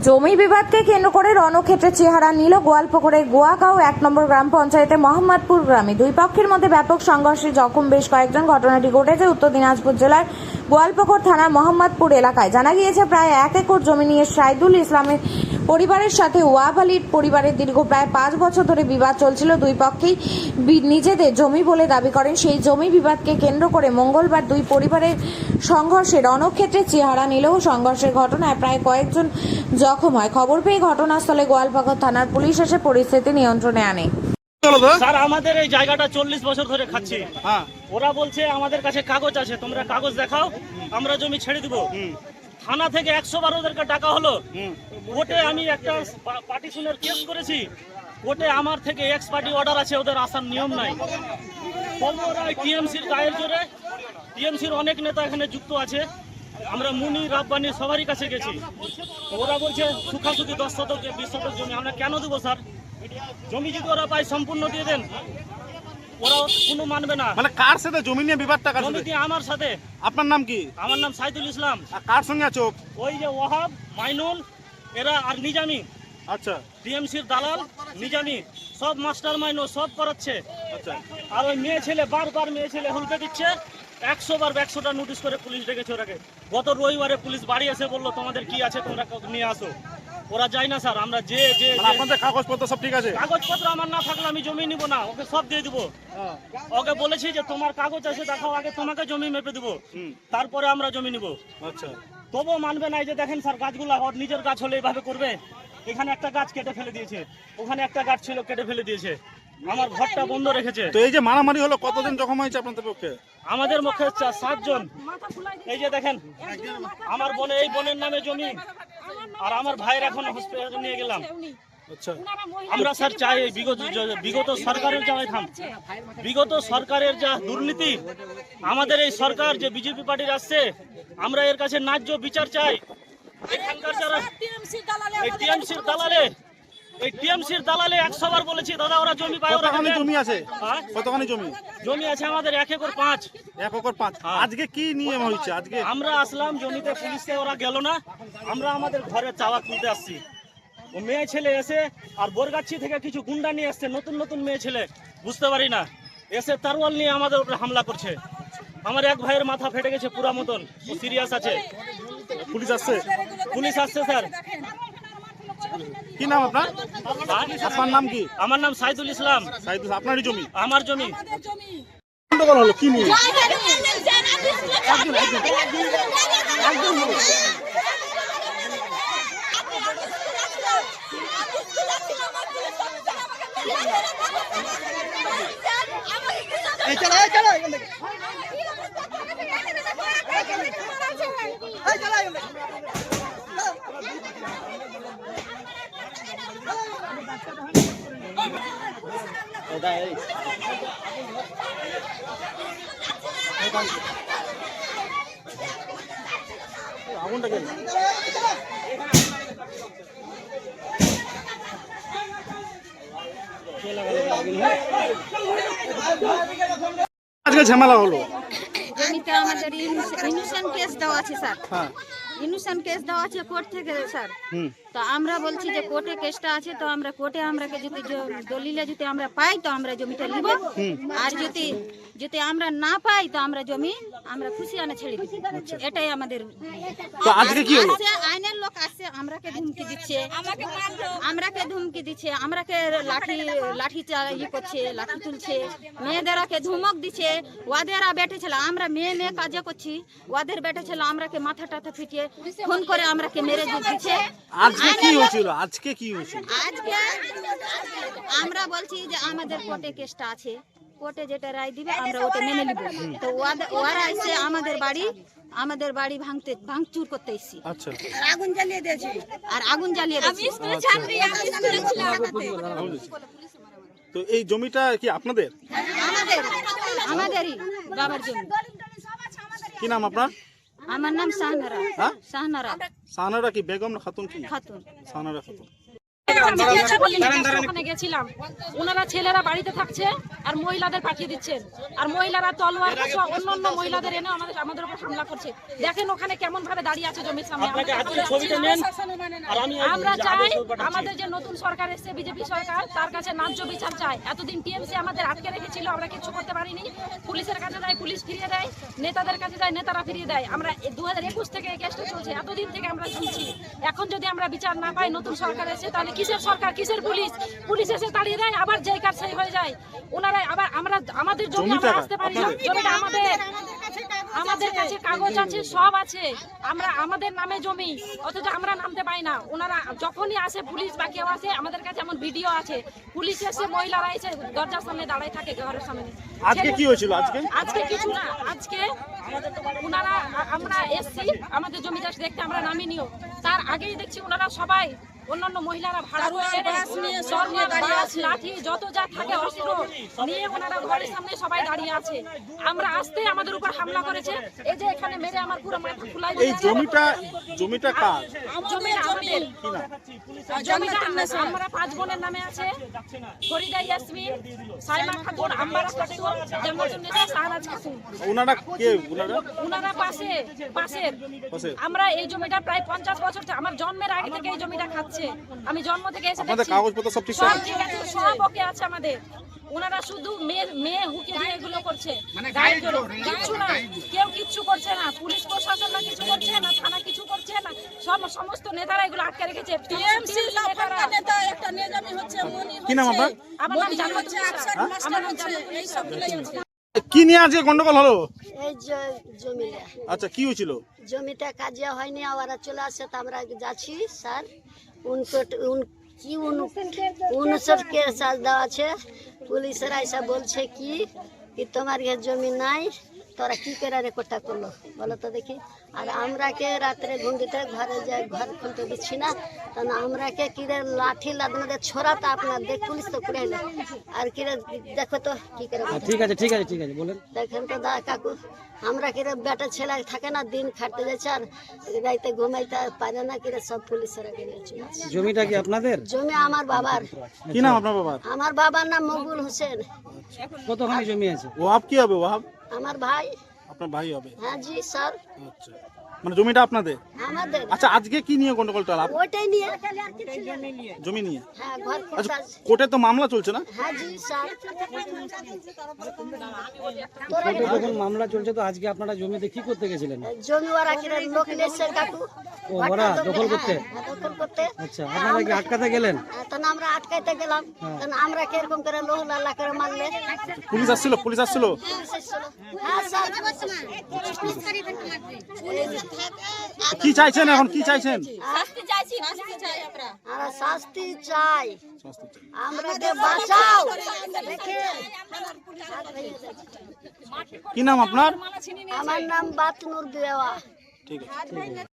জমি বিবাদকে কেন্দ্র করে রণক্ষেত্রের চেহারা নিল গোয়ালপুকুরের গোয়াগাঁও ১ নম্বর গ্রাম পঞ্চায়েতের মোহাম্মদপুর গ্রামে। দুই পক্ষের মধ্যে ব্যাপক সংঘর্ষে জখম বেশ কয়েকজন। ঘটনাটি ঘটেছে উত্তর দিনাজপুর জেলার গোয়ালপুকুর থানার মোহাম্মদপুর এলাকায়। জানা গিয়েছে, প্রায় ১ একর জমি নিয়ে সাইদুল ইসলামের পরিবারের সাথে ওয়াব আলীর পরিবারের দীর্ঘ প্রায় ৫ বছর ধরে বিবাদ চলছিল। দুই পক্ষেই নিজেদের জমি বলে দাবি করেন। সেই জমি বিবাদকে কেন্দ্র করে মঙ্গলবার দুই পরিবারের সংঘর্ষে রণক্ষেত্রের চেহারা নিলেও সংঘর্ষের ঘটনায় প্রায় কয়েকজন জখম হয়। খবর পেয়ে ঘটনাস্থলে গোয়ালপুকুর থানার পুলিশ এসে পরিস্থিতি নিয়ন্ত্রণে আনে। স্যার, আমাদের এই জায়গাটা ৪০ বছর ধরে খাচ্ছি। ওরা বলছে আমাদের কাছে কাগজ আছে, তোমরা কাগজ দেখাও, আমরা জমি ছেড়ে দিব। থানা থেকে ১০০ বার ওদেরকে ডাকা হলো। কোর্টে আমি একটা পার্টিশনের কেস করেছি। কোর্টে আমার থেকে এক্স পার্টি অর্ডার আছে, ওদের আসার নিয়ম নাই। টিএমসির গায়ের জোরে, টিএমসির অনেক নেতা এখানে যুক্ত আছে। আমরা মুনি রাব্বানি সবারই কাছে গেছি। ওরা বলছে সুখাসুখি ১০ শতক ২০ শতক জমি আমরা কেন দেবো স্যার? জমি যদি ওরা পায় সম্পূর্ণ দিয়ে দেন, ওরা কোনো মানবে না। মানে কার সাথে জমি নিয়ে বিবাদটা? জমি দিয়ে আমার সাথে। আপনার নাম কি? আমার নাম সাইদুল ইসলাম। কার সঙ্গে আছো? ওই যে ওয়াহাব, মাইনুল, এরা আর নিজামি। আচ্ছা, টিএমসির দালাল নিজামি সব মাস্টার মাইন্ড সব করাচ্ছে। আচ্ছা। আর ওই মেয়ে ছেলে বারবার মেয়ে ছেলে হুলকে দিচ্ছে। ১০০ বার ১০০টা নোটিশ করে পুলিশ ডেকেছে ওরাকে। গত রবিবারে পুলিশ বাড়ি এসে বললো তোমাদের কি আছে তোমরা নিয়ে আসো। ওরা যায় না স্যার। আমরা যে আপনাদের কাগজপত্র সব ঠিক আছে? কাগজপত্র আমার না থাকলে আমি জমি নিব না, ওকে সব দিয়ে দিব। ওকে বলেছি যে তোমার কাগজ আছে দেখাও, আগে তোমাকে জমি মেপে দিব, তারপরে আমরা জমি নিব। আচ্ছা, তবুও মানবে না। এই যে দেখেন স্যার, গাছগুলো ওর নিজের গাছ হলে এইভাবে করবে। এখানে একটা গাছ কেটে ফেলে দিয়েছে, ওখানে একটা গাছ ছিল কেটে ফেলে দিয়েছে, আমার ঘরটা বন্ধ রেখেছে। তো এই যে মারামারি হলো, কতজন জখম হয়েছে আপনাদের পক্ষে? আমাদের মুখে ৭ জন। এই যে দেখেন, আমার এই বোনের নামে জমি, আর আমার ভাইয়ের এখন হসপিটালে নিয়ে গেলাম। আচ্ছা, আমরা স্যার চাই বিগত সরকারের বিগত সরকারের যা দুর্নীতি, আমাদের এই সরকার যে বিজেপি পার্টির আসছে, আমরা এর কাছে ন্যায্য বিচার চাই। এখানকার যারা এই টিএমসির দালালে ১০০ বার বলেছি দাদা ওরা জমি পায়। কতখানি জমি আছে? কতখানি জমি আছে আমাদের ১ একর ৫। ১ একর ৫। আজকে কি নিয়ম হয়েছে? আজকে আমরা আসলাম জমিতে, পুলিশে ওরা গেল না, আমরা আমাদের ঘরে চাওয়া তুলতে আসছি। ও মেয়ে ছেলে এসে আর বোরগাছি থেকে কিছু গুন্ডা নিয়ে আসছে, নতুন নতুন মেয়ে ছেলে, বুঝতে পারি না, এসে তারওয়াল নিয়ে আমাদের উপরে হামলা করছে। আমার এক ভাইয়ের মাথা ফেটে গেছে পুরা মতন, ও সিরিয়াস আছে। পুলিশ আসছে? পুলিশ আসছে স্যার। কি নাম আপনার? আপনার নাম কি? আমার নাম সাইদুল ইসলাম। সাইদুল, আপনারই জমি? আমার জমি। গন্ডগোল হলো কি নিয়ে? আগুনটা কেন? আজকে ঝামেলা হলো। জমিতে আমাদের ইনভেশন কেস দেওয়া আছে স্যার। হ্যাঁ, ইনভেশন কেস দেওয়া আছে কোর্ট থেকে স্যার। তো আমরা বলছি যে কোর্টে কেসটা আছে, তো আমরা কোর্টে আমরাকে যদি দলিলে যদি আমরা পাই তো আমরা জমিটা নিব, আর যদি আমরা না পাই তো আমরা জমি আমরা খুশি আনে ছেড়ে দিব। এটাই আমাদের। তো আজকে কি হলো? আইনের লোক আসছে, আমরাকে ধুমকি দিচ্ছে, আমরাকে লাঠি করছে, লাঠি তুলছে, মেয়েদেরকে ধমক দিচ্ছে। ওদেরা বেটে ছিল, আমরা মেয়ে কাজে করছি, ওদের বেটে ছিল, আমরাকে মাথা টাথা ফিটিয়ে ফোন করে আমরাকে মেরে দিচ্ছে। আজকে কি হয়েছিল? আজকে আমরা বলছি যে আমাদের কোর্টে কেসটা আছে, কোর্টে যেটা রায় দিবে আমরা ওটা মেনে নিব। তো ওরা এসে আমাদের বাড়ি ভাঙচুর করতে এসেছি। আচ্ছা, আগুন জ্বালিয়ে দিয়েছি। তো এই জমিটা কি আপনাদের? আমাদেরই বাবার জমি। কি নাম আপনার? আমার নাম শাহনারা। হ্যাঁ, শাহনারা। শাহনারা কি বেগম না খাতুন? কি খাতুন। শাহনারা খাতুন। ওখানে গেছিলাম, ওনারা ছেলেরা বাড়িতে থাকছে আর মহিলাদের পাঠিয়ে দিচ্ছেন, আর মহিলারা তলোয়ার সহ অন্যান্য মহিলাদের এনে আমাদের উপর হামলা করছে। দেখেন ওখানে কেমন ভাবে দাঁড়িয়ে আছে জমির সামনে। আমরা চাই আমাদের যে নতুন সরকার এসেছে বিজেপি সরকার, তার কাছে ন্যায্য বিচার চাই। এতদিন টিএমসি আমাদের আটকে রেখেছিল, আমরা কিছু করতে পারিনি। পুলিশের কাছে যায় পুলিশ ফিরিয়ে দেয়, নেতাদের কাছে যায় নেতারা ফিরিয়ে দেয়। আমরা 2021 থেকে এই কেসটা চলছে, এতদিন থেকে আমরা শুনছি। এখন যদি আমরা বিচার না পাই, নতুন সরকার এসে, তাহলে কিসের সরকার, কিসের পুলিশ? পুলিশ এসে তাড়িয়ে দেয়, আবার যেই কাজ সেই হয়ে যায়। ওনারা আবার আমাদের জমি আমরা আসতে পারি না। জমিটা আমাদের কাছে কাগজ আছে, সব আছে, আমাদের নামে জমি, অথচ আমরা নামতে পাই না। ওনারা যখনই আসে পুলিশ বা কেউ আসে, আমাদের কাছে এমন ভিডিও আছে, পুলিশ এসে মহিলারা এসে দরজার সামনে দাঁড়ায় থাকে, ঘরের সামনে। আজকে কি হয়েছিল? আজকে কিছু না, আজকে আমরা এসছি আমাদের জমি চাষ দেখতে, আমরা নামিনিও। তার আগেই দেখছি ওনারা সবাই অন্যান্য মহিলারা ভাড়া করে লাঠি যত যা থাকে অস্ত্র নিয়ে ওনারা ঘরের সামনে সবাই দাঁড়িয়ে আছে। আমরা আসতে আমাদের উপর হামলা করেছে। এই যে এখানে মেরে আমার পুরো মাথা ফুলাই। এই জমিটা কার? জমিটা আমাদের। জমিটা আমরা 5 বোনের নামে আছে, ফরিদা ইয়াসমিন, সাইমা খাতুন, আম্বারা খাতুন, জান্নাতুন্নেসা, শাহনাজ খাতুন। ওনারা কে? ওনারা পাশের। আমরা এই জমিটা প্রায় 50 বছর থেকে, আমার জন্মের আগে থেকে এই জমিটা খাচ্ছি। আমি জন্ম থেকে এসে আপনাদের কাগজপত্র সব ঠিক আছে, সব ওকে আছে আমাদের। ওনারা শুধু মেয়ে হুকে দিয়ে এগুলো করছে, কিচ্ছু না, কেউ কিচ্ছু করছে না। পুলিশ প্রশাসন না কিছু করছে না, থানা কিছু করছে না, সমস্ত নেতারা এগুলো আটকে রেখেছে। কি নাম আপনার? আমার নাম জান্নাতুন্নেসা। আমার নাম জান্নাতুন্নেসা। কি নিয়ে আজকে গন্ডগোল হলো? এই জমিটা, আচ্ছা, কি হয়েছিল? জমিটা কাজিয়া হয়নি, ওরা চলে আসে, তো আমরা যাচ্ছি স্যার। উনসর কেস দেওয়া আছে, পুলিশেরা এসে বলছে কি তোমার ঘর জমি নাই, তোরা কি করে রেকর্ডটা করলো বলো তো দেখি। আর আমরাকে রাত্রে ঘুমতে ঘরে যাই, ঘর খুলতে দিচ্ছি না, তখন আমরাকে কিরে লাঠি লাদনাদের ছোড়াটা আপনার দেখ, পুলিশ তো করে এলো। আর কিরে দেখো তো কি করে। ঠিক আছে বলেন। দেখেন তো দা কাকু, আমরা কিরে বেটা ছেলে থাকে না, দিন খাটতে যাচ্ছে আর রাইতে ঘুমাইতে পারে না, কিরে সব পুলিশেরা কিনে চলে আসে। জমিটা কি আপনাদের? জমি আমার বাবার। কি নাম আপনার বাবার? আমার বাবার নাম মকবুল হোসেন। কতখানি জমি আছে? ওয়াহাব কি হবে? ওয়াহাব আমার ভাই। আপনার ভাই হবে? হ্যাঁ জি স্যার। আচ্ছা, মানে জমিটা আপনাদের? আমাদের। আচ্ছা, আজকে কি নিয়ে গন্ডগোলটা? ওইটাই নিয়ে, জমি নিয়ে? হ্যাঁ, ঘর আচ্ছা, খোঁজা। কোর্টে তো মামলা চলছে না? হ্যাঁ জি স্যার। কোর্টে যখন মামলা চলছে, তো আজকে আপনারা জমিতে কি করতে গেছিলেন? জমি ওরা কিরে লোক নিয়েছে কাকু। ওরা দখল করতে? দখল করতে। আচ্ছা, আপনারা কি আটকাতে গেলেন? তখন আমরা আটকাইতে গেলাম, তখন আমরা কিরকম করে লোহ লাল্লা করে মারলে। পুলিশ আসছিল? হ্যাঁ স্যার। কি চাইছেন এখন? কি চাইছেন? আমরা শাস্তি চাই, আমরাকে বাঁচাও। কি নাম আপনার? আমার নাম বাতনুর দেওয়া। ঠিক আছে।